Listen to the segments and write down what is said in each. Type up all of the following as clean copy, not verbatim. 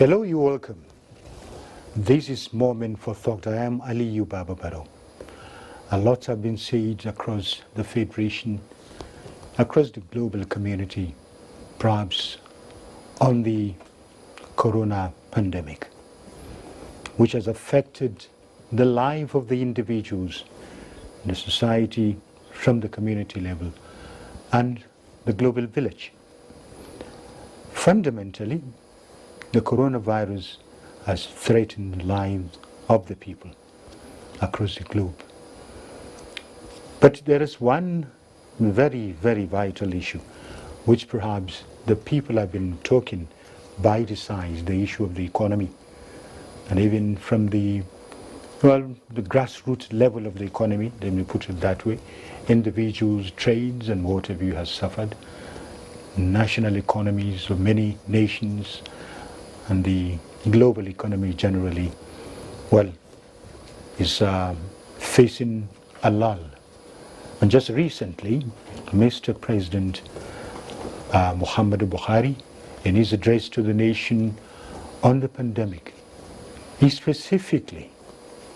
Hello, you welcome. This is Moment for Thought. I am Ali Baba Baro. A lot have been said across the Federation, across the global community, perhaps on the corona pandemic, which has affected the life of the individuals, the society, from the community level, and the global village. Fundamentally, the coronavirus has threatened the lives of the people across the globe. But there is one very, very vital issue, which perhaps the people have been talking by the sides, the issue of the economy. And even from the grassroots level of the economy, let me put it that way, individuals, trades, and what have you has suffered. National economies of many nations and the global economy generally, is facing a lull. And just recently, Mr. President Muhammadu Buhari, in his address to the nation on the pandemic, he specifically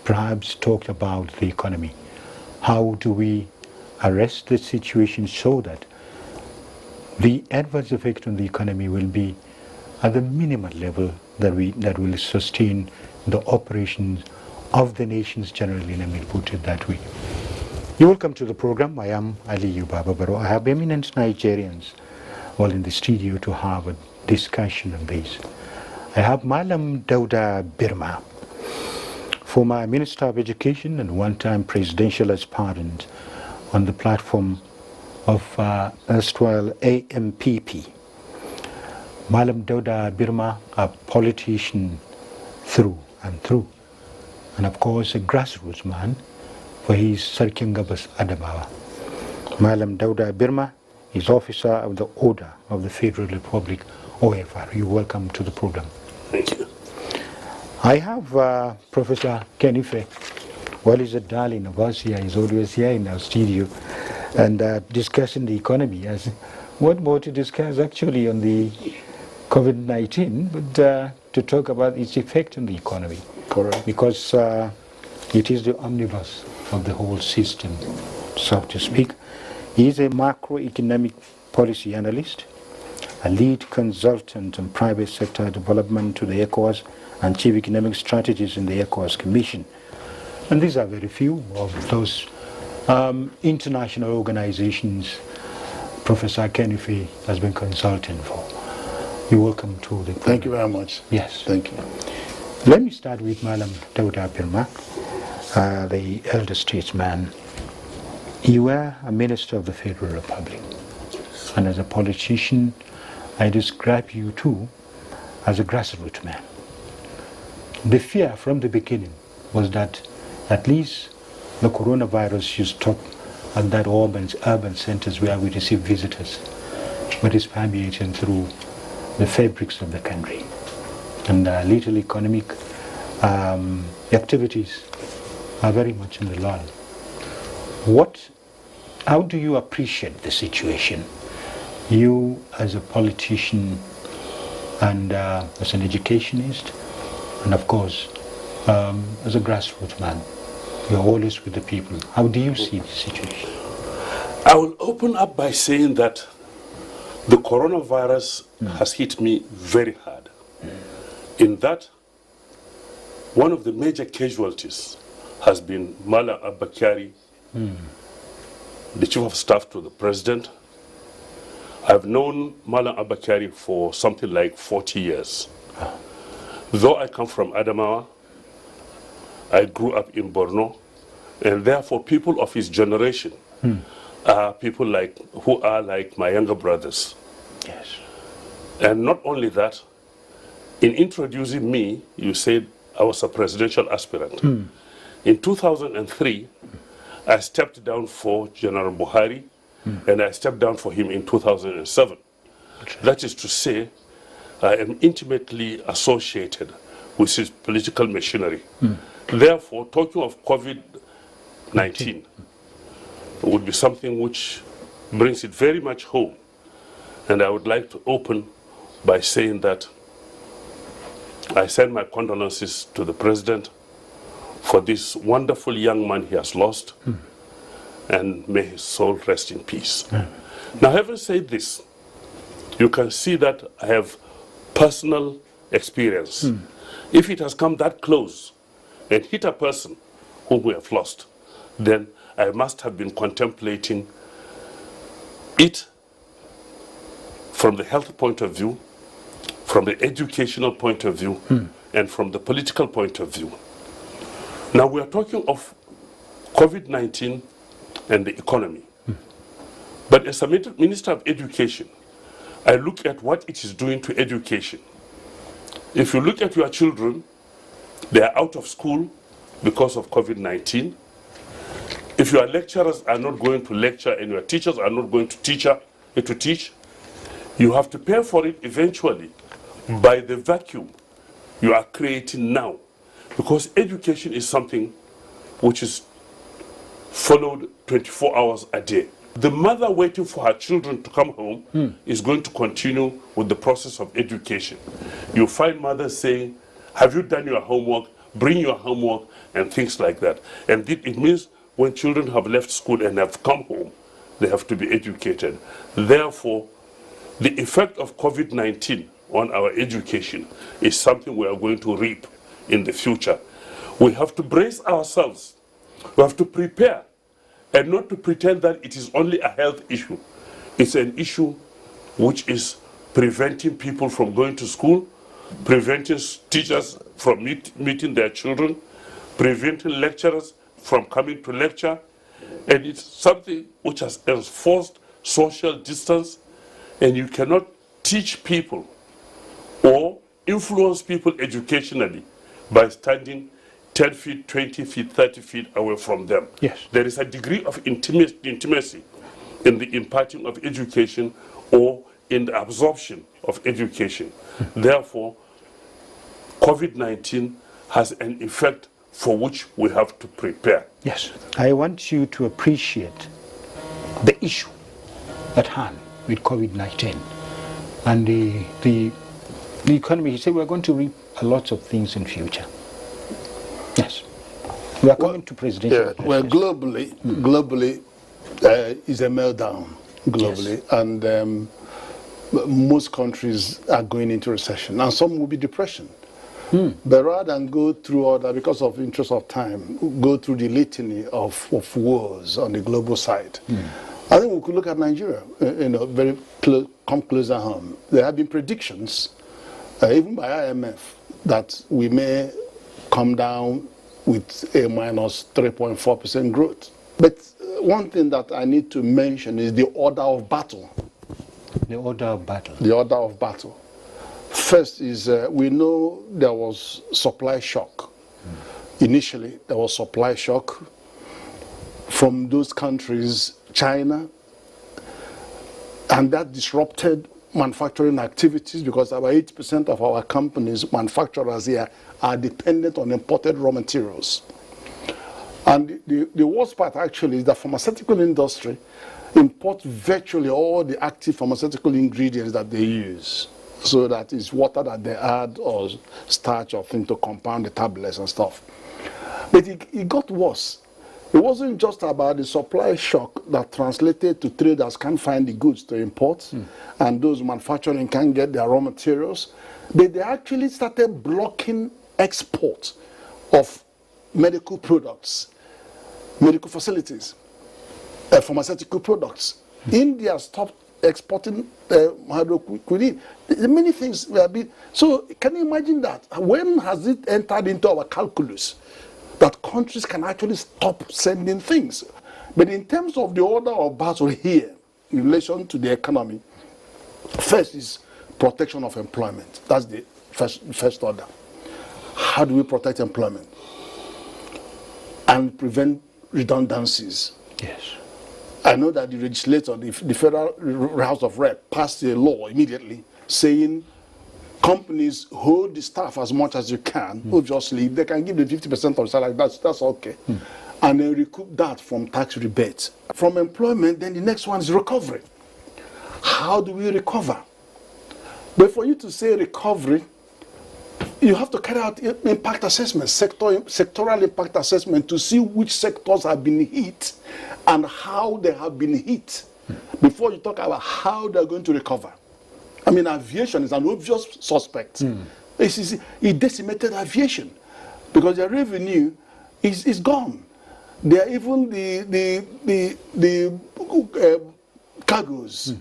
perhaps talked about the economy. How do we arrest the situation so that the adverse effect on the economy will be at the minimal level that will sustain the operations of the nations generally, let me put it that way. You're welcome to the program. I am Ali Baba Baro. I have eminent Nigerians in the studio to have a discussion on this. I have Malam Dauda Birma, former Minister of Education and one-time presidential aspirant on the platform of erstwhile AMPP. Malam Dauda Birma, a politician through and through, and of course a grassroots man, for his Sarkin Gabas Adamawa. Malam Dauda Birma is officer of the Order of the Federal Republic, OFR. You're welcome to the program. Thank you. I have Professor Kenife. He's a darling of us here. He's always here in our studio and discussing the economy. As what more to discuss actually on the COVID-19, but to talk about its effect on the economy. Correct. Because it is the omnibus of the whole system, so to speak. He is a macroeconomic policy analyst, a lead consultant on private sector development to the ECOWAS and chief economic strategies in the ECOWAS Commission. And these are very few of those international organizations Professor Kenife has been consulting for. You're welcome to the program. Thank you very much. Yes. Thank you. Let me start with Malam Dauda Birma, the elder statesman. You were a minister of the Federal Republic. And as a politician, I describe you too as a grassroots man. The fear from the beginning was that at least the coronavirus should stop at that urban centers where we receive visitors, but it's permeating through the fabrics of the country. And little economic activities are very much in the lull. How do you appreciate the situation? You as a politician and as an educationist, and of course as a grassroots man, you're always with the people. How do you see the situation? I will open up by saying that the coronavirus has hit me very hard. In that, one of the major casualties has been Malam Abba Kyari, the chief of staff to the president. I've known Malam Abba Kyari for something like 40 years. Though I come from Adamawa, I grew up in Borno, and therefore people of his generation are people who are like my younger brothers. Yes. And not only that, in introducing me, you said I was a presidential aspirant. In 2003, I stepped down for General Buhari, and I stepped down for him in 2007. Okay. That is to say, I am intimately associated with his political machinery. Therefore, talking of COVID-19 would be something which brings it very much home. And I would like to open by saying that I send my condolences to the president for this wonderful young man he has lost, and may his soul rest in peace. Now, having said this, you can see that I have personal experience. If it has come that close and hit a person whom we have lost, then I must have been contemplating it from the health point of view, from the educational point of view, and from the political point of view. Now we are talking of COVID-19 and the economy. But as a Minister of Education, I look at what it is doing to education. If you look at your children, they are out of school because of COVID-19. If your lecturers are not going to lecture and your teachers are not going to teach, you have to pay for it eventually by the vacuum you are creating now. Because education is something which is followed 24 hours a day. The mother waiting for her children to come home is going to continue with the process of education. You find mothers saying, have you done your homework? Bring your homework, and things like that. And it means when children have left school and have come home, they have to be educated. Therefore, the effect of COVID-19 on our education is something we are going to reap in the future. We have to brace ourselves. We have to prepare, and not to pretend that it is only a health issue. It's an issue which is preventing people from going to school, preventing teachers from meeting their children, preventing lecturers from coming to lecture, and it's something which has enforced social distance, and you cannot teach people or influence people educationally by standing 10 feet, 20 feet, 30 feet away from them. Yes. There is a degree of intimacy in the imparting of education or in the absorption of education. Therefore, COVID-19 has an effect for which we have to prepare. Yes. I want you to appreciate the issue at hand with COVID-19 and the economy. He said we're going to reap a lot of things in future. Yes. We are coming to presidential. Yeah, well, globally is a meltdown globally, yes. And most countries are going into recession, and some will be depression. But rather than go through all that, because of interest of time, go through the litany of wars on the global side, I think we could look at Nigeria, come closer home. There have been predictions, even by IMF, that we may come down with a minus 3.4% growth. But one thing that I need to mention is the order of battle. The order of battle. The order of battle. First is we know there was supply shock. Initially, there was supply shock from those countries, China, and that disrupted manufacturing activities because about 80% of our companies, manufacturers here, are dependent on imported raw materials. And the worst part actually is the pharmaceutical industry imports virtually all the active pharmaceutical ingredients that they use. So that is water that they add or starch or thing to compound the tablets and stuff. But it got worse. It wasn't just about the supply shock that translated to traders can't find the goods to import and those manufacturing can't get their raw materials. But they actually started blocking export of medical products, medical facilities, pharmaceutical products. India stopped exporting hydroquinone. Many things were being. So can you imagine that? When has it entered into our calculus that countries can actually stop sending things? But in terms of the order of battle here, in relation to the economy, first is protection of employment. That's the first order. How do we protect employment and prevent redundancies? Yes. I know that the legislator, the Federal House of Rep, passed a law immediately saying companies hold the staff as much as you can, obviously. They can give them 50% of salary, that's okay. And then recoup that from tax rebates. From employment, then the next one is recovery. How do we recover? But for you to say recovery, you have to carry out impact assessment, sectoral impact assessment to see which sectors have been hit and how they have been hit before you talk about how they're going to recover. I mean, aviation is an obvious suspect. It decimated aviation because their revenue is gone. They are even the cargoes.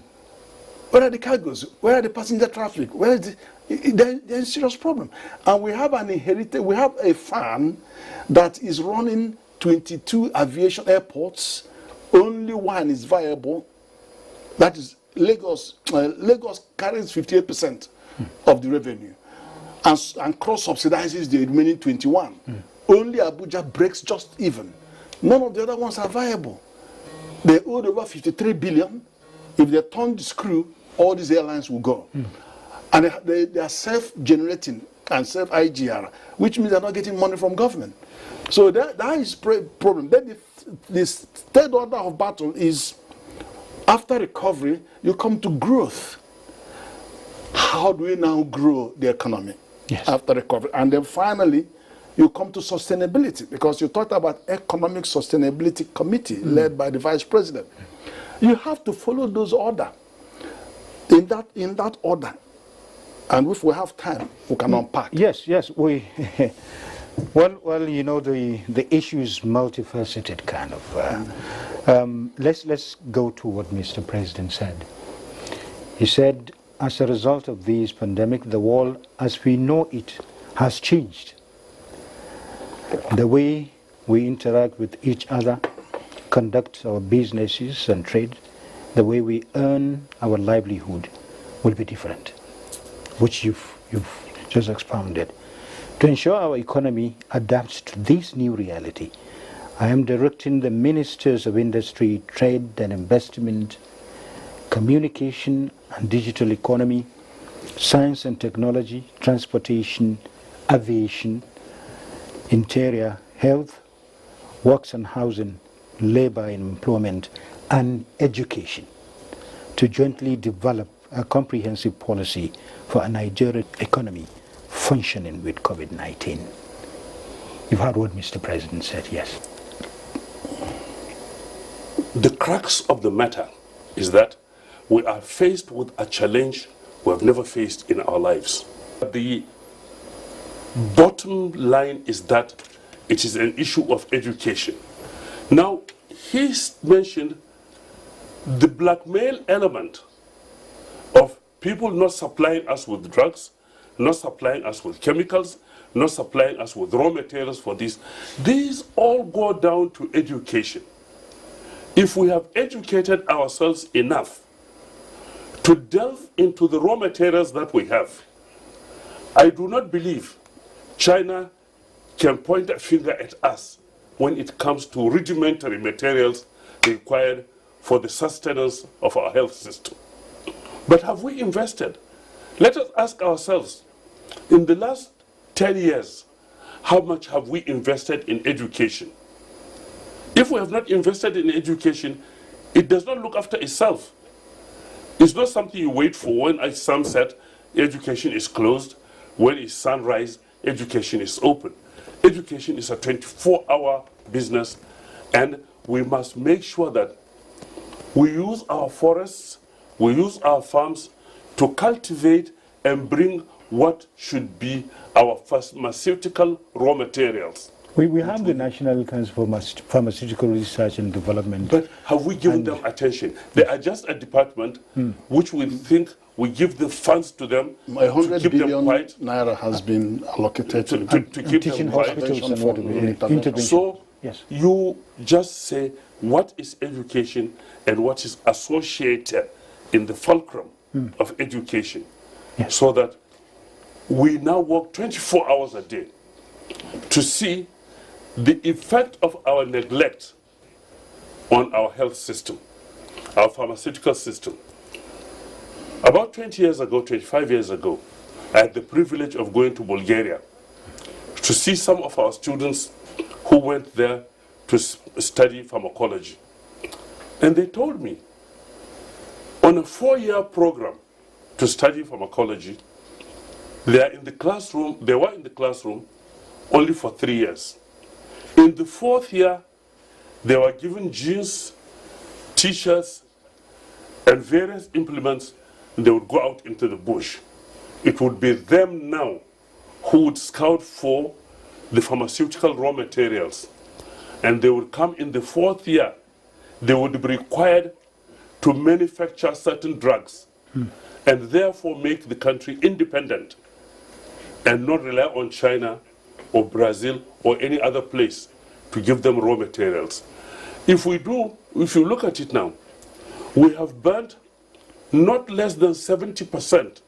Where are the cargoes? Where are the passenger traffic? Where is there's a serious problem. And we have a fund that is running 22 aviation airports. Only one is viable. That is Lagos. Lagos carries 58% of the revenue and cross-subsidizes the remaining 21. Only Abuja breaks just even. None of the other ones are viable. They owed over 53 billion. If they turn the screw, all these airlines will go. And they are self-generating and self-IGR, which means they're not getting money from government. So that is problem. Then the third order of battle is, after recovery, you come to growth. How do we now grow the economy after recovery? And then finally, you come to sustainability, because you talked about Economic Sustainability Committee led by the Vice President. You have to follow those orders. In that order. And if we have time, we can unpack. Yes, we well, you know, the issue is multifaceted kind of. Let's go to what Mr. President said. He said, as a result of this pandemic, the world as we know it has changed. The way we interact with each other, conduct our businesses and trade, the way we earn our livelihood will be different, which you've just expounded. To ensure our economy adapts to this new reality, I am directing the Ministers of Industry, Trade and Investment, Communication and Digital Economy, Science and Technology, Transportation, Aviation, Interior, Health, Works and Housing, Labor and Employment, and Education to jointly develop a comprehensive policy for a Nigerian economy functioning with COVID-19. You've heard what Mr. President said, yes. The crux of the matter is that we are faced with a challenge we have never faced in our lives. The bottom line is that it is an issue of education. Now, he's mentioned the blackmail element of people not supplying us with drugs, not supplying us with chemicals, not supplying us with raw materials for this. These all go down to education. If we have educated ourselves enough to delve into the raw materials that we have, I do not believe China can point a finger at us when it comes to rudimentary materials required for the sustenance of our health system. But have we invested? Let us ask ourselves, in the last 10 years, how much have we invested in education? If we have not invested in education, it does not look after itself. It's not something you wait for when it's sunset, education is closed. When it's sunrise, education is open. Education is a 24-hour business, and we must make sure that we use our forests, we use our farms to cultivate and bring what should be our pharmaceutical raw materials. We have the National Council for Pharmaceutical Research and Development. But have we given them attention? They are just a department which we think we give the funds to them 100 to keep them billion quiet. naira has been allocated to keep teaching them quiet. hospitals and what intervention. So yes. you just say what is education and what is associated in the fulcrum of education, Yes. so that we now work 24 hours a day to see the effect of our neglect on our health system, our pharmaceutical system. About 20 years ago, 25 years ago, I had the privilege of going to Bulgaria to see some of our students who went there to study pharmacology. And they told me, on a 4-year program to study pharmacology, They are in the classroom, they were in the classroom only for 3 years. In the 4th year, they were given jeans, t-shirts, and various implements, and they would go out into the bush. It would be them now who would scout for the pharmaceutical raw materials. And they would come in the 4th year, they would be required to manufacture certain drugs and therefore make the country independent and not rely on China or Brazil or any other place to give them raw materials. If you look at it now, we have burnt not less than 70%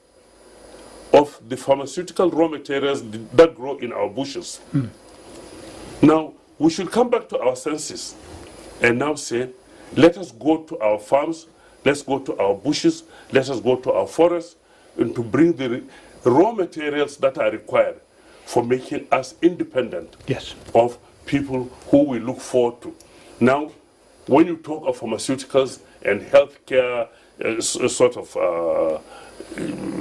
of the pharmaceutical raw materials that grow in our bushes. Now, we should come back to our senses and now say, let us go to our farms, let's go to our bushes, let us go to our forests, and to bring the raw materials that are required for making us independent of people who we look forward to. Now, when you talk of pharmaceuticals and healthcare sort of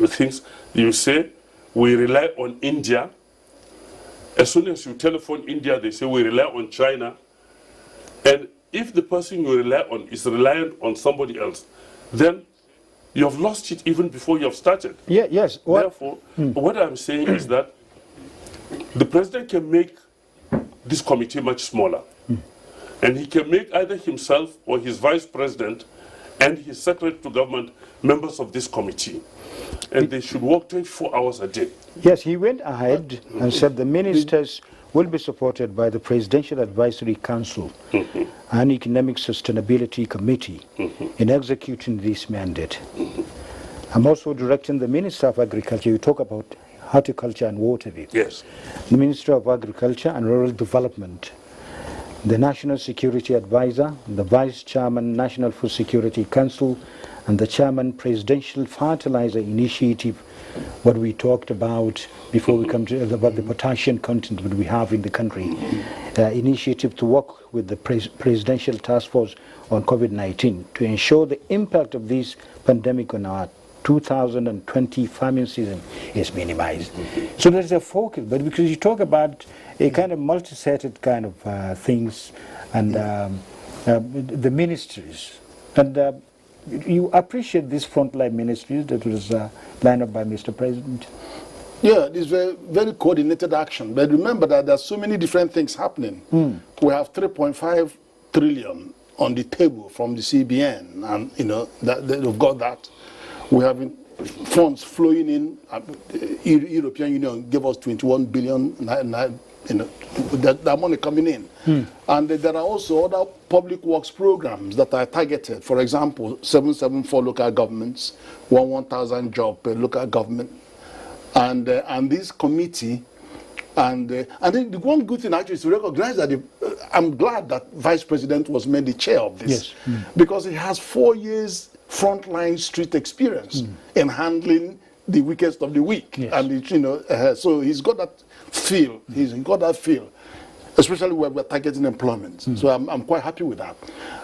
things, you say we rely on India. As soon as you telephone India, they say we rely on China. And if the person you rely on is reliant on somebody else, then you have lost it even before you have started. Yes. Therefore, what I'm saying is that the president can make this committee much smaller. And he can make either himself or his vice president and his secretary to government members of this committee. And they should work 24 hours a day. Yes, he went ahead and said the ministers will be supported by the Presidential Advisory Council and Economic Sustainability Committee in executing this mandate. I'm also directing the Minister of Agriculture. You talk about horticulture and water. Yes. The Minister of Agriculture and Rural Development, the National Security Advisor, the Vice Chairman, National Food Security Council, and the Chairman, Presidential Fertilizer Initiative, what we talked about before we come to about the potassium content that we have in the country, initiative to work with the Presidential Task Force on COVID-19 to ensure the impact of this pandemic on our 2020 farming season is minimized. So there's a focus, but because you talk about a kind of multifaceted kind of things and the ministries, and you appreciate these frontline ministries that was lined up by Mr. President? Yeah, it's very, very coordinated action. But remember that there's so many different things happening. We have 3.5 trillion on the table from the CBN, and you know that they've got that. We have funds flowing in. European Union gave us 21 billion. You know, that money coming in. And there are also other public works programs that are targeted. For example, 774 local governments, 1,000 job per local government. And this committee, and I think the one good thing actually is to recognize that I'm glad that Vice President was made the chair of this. Yes. Because he has 4 years frontline street experience in handling the weakest of the weak. Yes. And you know, so he's got that feel. He's got that feel, especially when we're targeting employment. So I'm quite happy with that.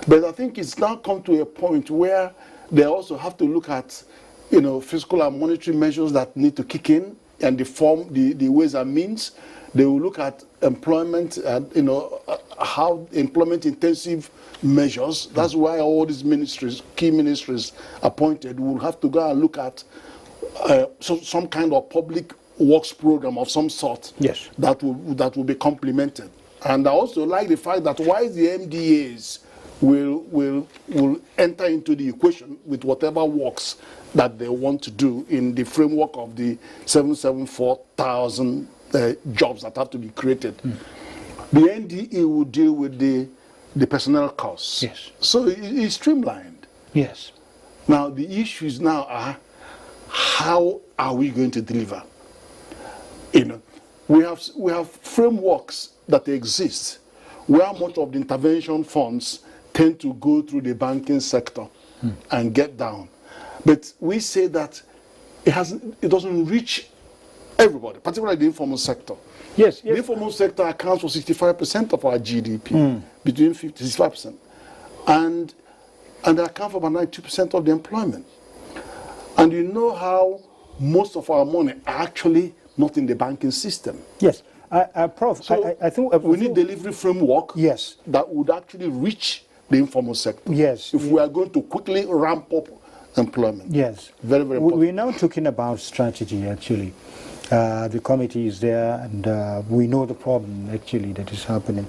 But I think it's now come to a point where they also have to look at, you know, fiscal and monetary measures that need to kick in and the ways and means. They will look at employment and, you know, how employment intensive measures. That's why all these ministries, key ministries appointed, will have to go and look at some kind of public works program of some sort. Yes. That will be complemented. And I also like the fact that while the MDAs will enter into the equation with whatever works that they want to do in the framework of the 774,000 jobs that have to be created. The NDA will deal with the personnel costs. Yes. So it's streamlined. Yes. Now the issues now are, how are we going to deliver? You know, we have frameworks that exist where much of the intervention funds tend to go through the banking sector and get down. But we say that it doesn't reach everybody, particularly the informal sector. Yes. The informal sector accounts for 65% of our GDP, between 50% and 65%. And they account for about 92% of the employment. And you know how most of our money are actually not in the banking system. Yes. Prof, So I think we need delivery framework yes. that would actually reach the informal sector. Yes. If we are going to quickly ramp up employment. Yes. Very, very important. We're now talking about strategy, actually. The committee is there, and we know the problem, actually, that is happening.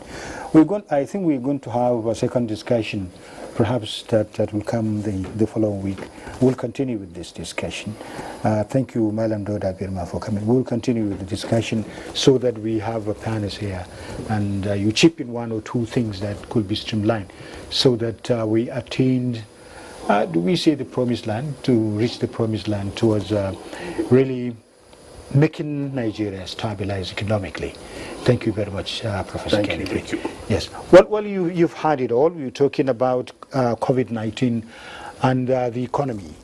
I think we're going to have a second discussion, perhaps that will come the following week. We'll continue with this discussion. Thank you, Malam Doda Birma, for coming. We'll continue with the discussion so that we have a panel here, and you chip in one or two things that could be streamlined so that we attained do we say the promised land, to reach the promised land towards really making Nigeria stabilize economically. Thank you very much, Professor Kennedy. Thank you. Yes. Well, you've had it all. You're talking about COVID-19 and the economy.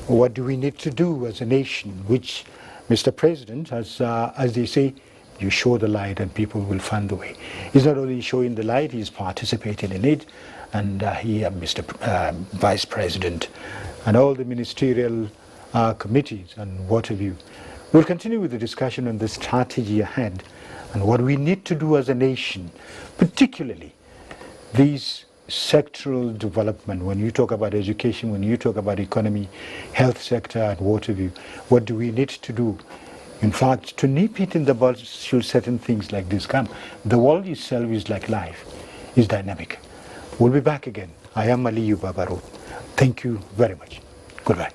What do we need to do as a nation? Which, Mr. President, as they say, you show the light and people will find the way. He's not only showing the light, he's participating in it. And he, Mr. Vice President, and all the ministerial committees and what have you. We'll continue with the discussion on the strategy ahead and what we need to do as a nation, particularly these sectoral development. When you talk about education, when you talk about economy, health sector, and what have you, what do we need to do? In fact, to nip it in the bud should certain things like this come. The world itself is like life, is dynamic. We'll be back again. I am Aliyu Babaru. Thank you very much. Goodbye.